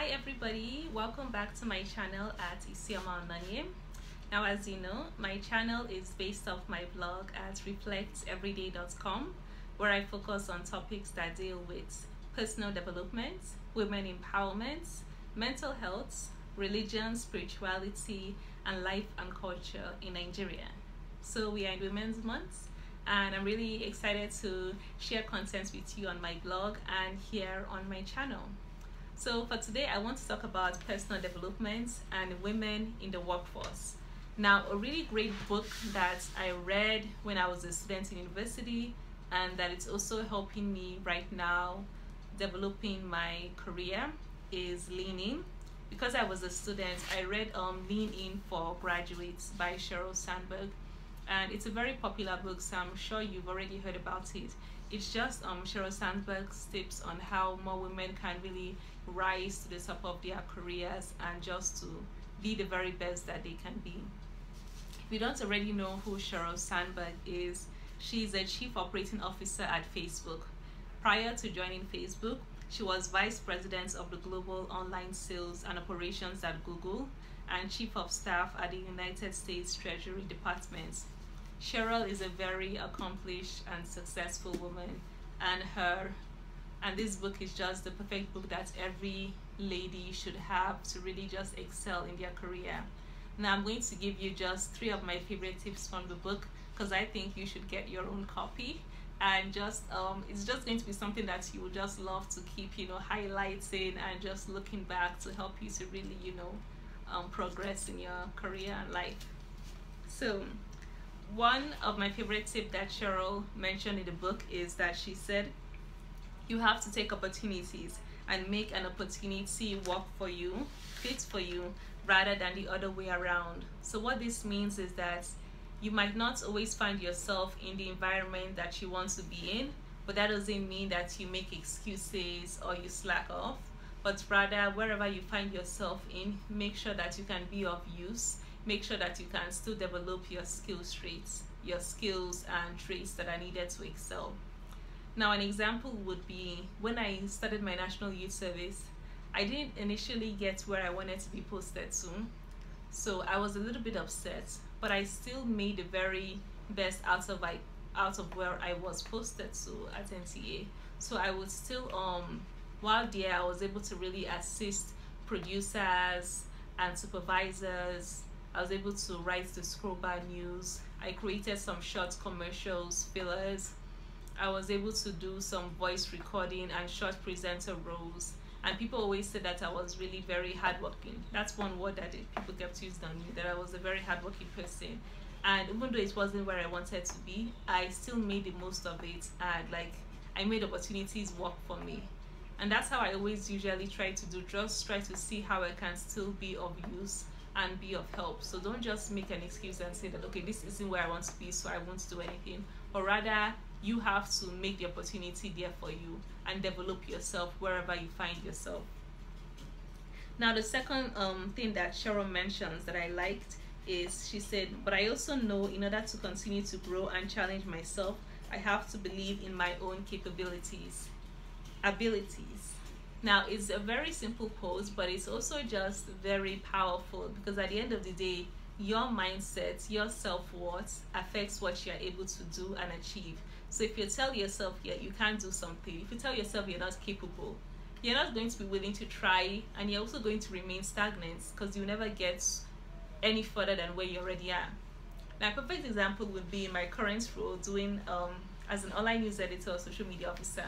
everybody, welcome back to my channel at Isioma Onanye. Now, as you know, my channel is based off my blog at reflecteveryday.com, where I focus on topics that deal with personal development, women empowerment, mental health, religion, spirituality, and life and culture in Nigeria. So we are in Women's Month, and I'm really excited to share content with you on my blog and here on my channel. So for today, I want to talk about personal development and women in the workforce. Now, a really great book that I read when I was a student in university, and that it's also helping me right now developing my career, is Lean In. Because I was a student, I read Lean In for Graduates by Sheryl Sandberg, and it's a very popular book, so I'm sure you've already heard about it. It's just Sheryl Sandberg's tips on how more women can really rise to the top of their careers and just to be the very best that they can be. If you don't already know who Sheryl Sandberg is, she's a chief operating officer at Facebook. Prior to joining Facebook, she was vice president of the global online sales and operations at Google and chief of staff at the United States Treasury Department. Sheryl is a very accomplished and successful woman, and this book is just the perfect book that every lady should have to really just excel in their career. Now I'm going to give you just 3 of my favorite tips from the book, because I think you should get your own copy, and just it's just going to be something that you will just love to keep highlighting and just looking back to help you to really progress in your career and life. So one of my favorite tips that Sheryl mentioned in the book is that she said you have to take opportunities and make an opportunity work for you, fit for you, rather than the other way around. So what this means is that you might not always find yourself in the environment that you want to be in, but that doesn't mean that you make excuses or you slack off, but rather wherever you find yourself in, make sure that you can be of use. Make sure that you can still develop your skills and traits that are needed to excel. Now, an example would be when I started my National Youth Service, I didn't initially get where I wanted to be posted to. So I was a little bit upset, but I still made the very best out of where I was posted to at NTA. So I would still, while there, I was able to really assist producers and supervisors. I was able to write the Scrollbar News. I created some short commercials, fillers. I was able to do some voice recording and short presenter roles. And people always said that I was really very hardworking. That's one word that people kept using on me, that I was a very hardworking person. And even though it wasn't where I wanted to be, I still made the most of it, and I made opportunities work for me. And that's how I always usually try to do, just try to see how I can still be of use and be of help. So don't just make an excuse and say that, okay, this isn't where I want to be, so I won't do anything. Or rather, you have to make the opportunity there for you and develop yourself wherever you find yourself. Now, the second thing that Sheryl mentions that I liked is, she said, but I also know in order to continue to grow and challenge myself, I have to believe in my own abilities. Now, it's a very simple quote, but it's also just very powerful, because at the end of the day, your mindset, your self-worth affects what you're able to do and achieve. So if you tell yourself you can't do something, if you tell yourself you're not capable, you're not going to be willing to try, and you're also going to remain stagnant, because you never get any further than where you already are. Now, a perfect example would be my current role doing as an online news editor or social media officer.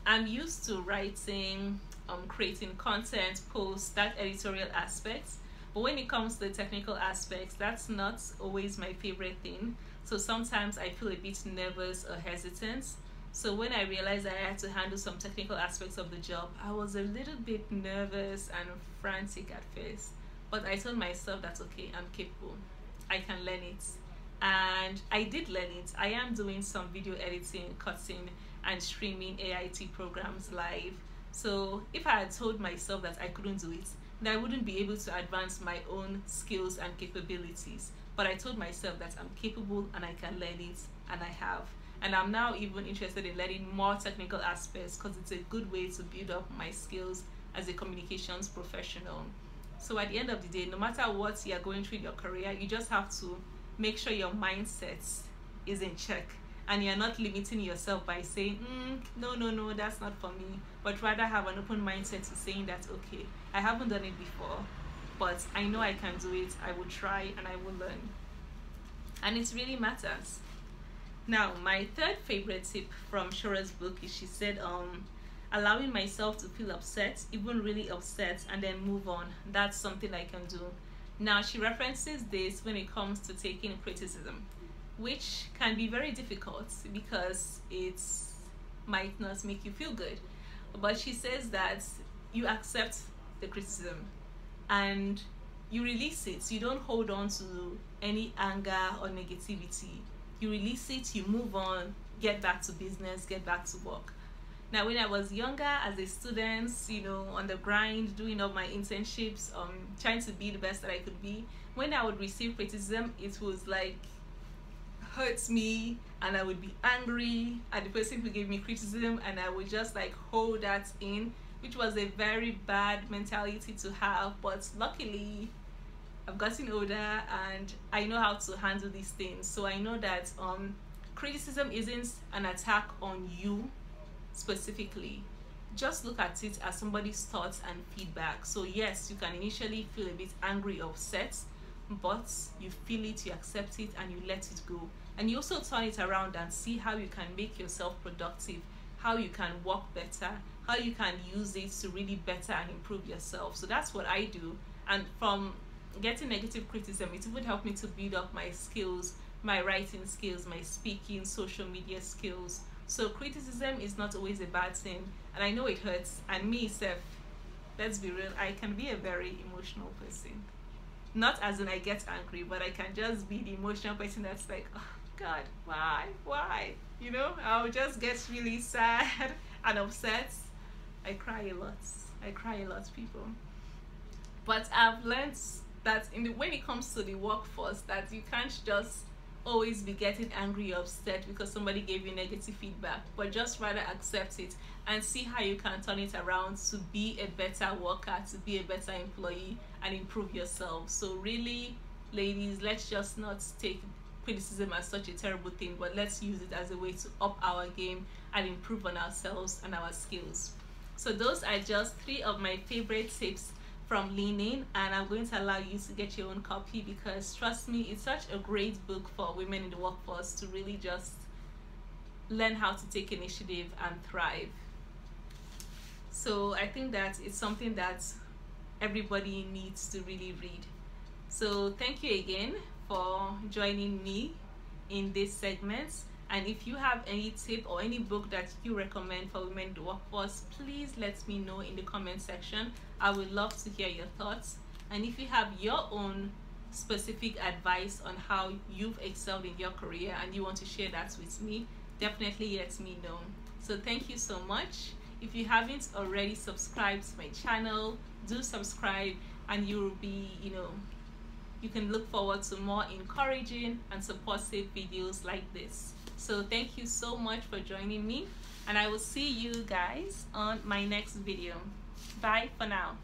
I'm used to writing, creating content, posts, that editorial aspect. But when it comes to the technical aspects, that's not always my favorite thing. So sometimes I feel a bit nervous or hesitant. So when I realized I had to handle some technical aspects of the job, I was a little bit nervous and frantic at first. But I told myself that's okay, I'm capable. I can learn it. And I did learn it. I am doing some video editing, cutting, and streaming AIT programs live. So if I had told myself that I couldn't do it, then I wouldn't be able to advance my own skills and capabilities. But I told myself that I'm capable and I can learn it, and I have. And I'm now even interested in learning more technical aspects, because it's a good way to build up my skills as a communications professional. So at the end of the day, no matter what you are going through in your career, you just have to make sure your mindset is in check, and you're not limiting yourself by saying, no, that's not for me, but rather have an open mindset to saying that, okay, I haven't done it before, but I know I can do it, I will try and I will learn. And it really matters. Now, my third favorite tip from Shora's book is, she said, allowing myself to feel upset, even really upset, and then move on. That's something I can do. Now, she references this when it comes to taking criticism, which can be very difficult because it might not make you feel good. But she says that you accept the criticism and you release it. You don't hold on to any anger or negativity. You release it, you move on, get back to business, get back to work. Now, when I was younger, as a student, on the grind, doing all my internships, trying to be the best that I could be, when I would receive criticism, it was like hurts me, and I would be angry at the person who gave me criticism, and I would just like hold that in, which was a very bad mentality to have. But luckily, I've gotten older and I know how to handle these things. So I know that criticism isn't an attack on you specifically. Just look at it as somebody's thoughts and feedback. So yes, you can initially feel a bit angry or upset, but you feel it, you accept it, and you let it go. And you also turn it around and see how you can make yourself productive, how you can work better, how you can use it to really better and improve yourself. So that's what I do. And from getting negative criticism, it would help me to build up my skills, my writing skills, my speaking, social media skills. So criticism is not always a bad thing, and I know it hurts. And me, Seth, let's be real, I can be a very emotional person. Not as in I get angry, but I can just be the emotional person that's like, oh God, why? I'll just get really sad and upset. I cry a lot, people. But I've learned that when it comes to the workforce, that you can't just always be getting angry or upset because somebody gave you negative feedback, but just rather accept it and see how you can turn it around to be a better worker, to be a better employee, and improve yourself. So really, ladies, let's just not take criticism as such a terrible thing, but let's use it as a way to up our game and improve on ourselves and our skills. So those are just 3 of my favorite tips from Lean In, and I'm going to allow you to get your own copy, because trust me, it's such a great book for women in the workforce to really just learn how to take initiative and thrive. So I think that it's something that everybody needs to really read. So thank you again for joining me in this segment. And if you have any tip or any book that you recommend for women in the workforce, please let me know in the comment section. I would love to hear your thoughts. And if you have your own specific advice on how you've excelled in your career and you want to share that with me, definitely let me know. So thank you so much. If you haven't already subscribed to my channel, do subscribe, and you'll be, you can look forward to more encouraging and supportive videos like this. So thank you so much for joining me, and I will see you guys on my next video. Bye for now.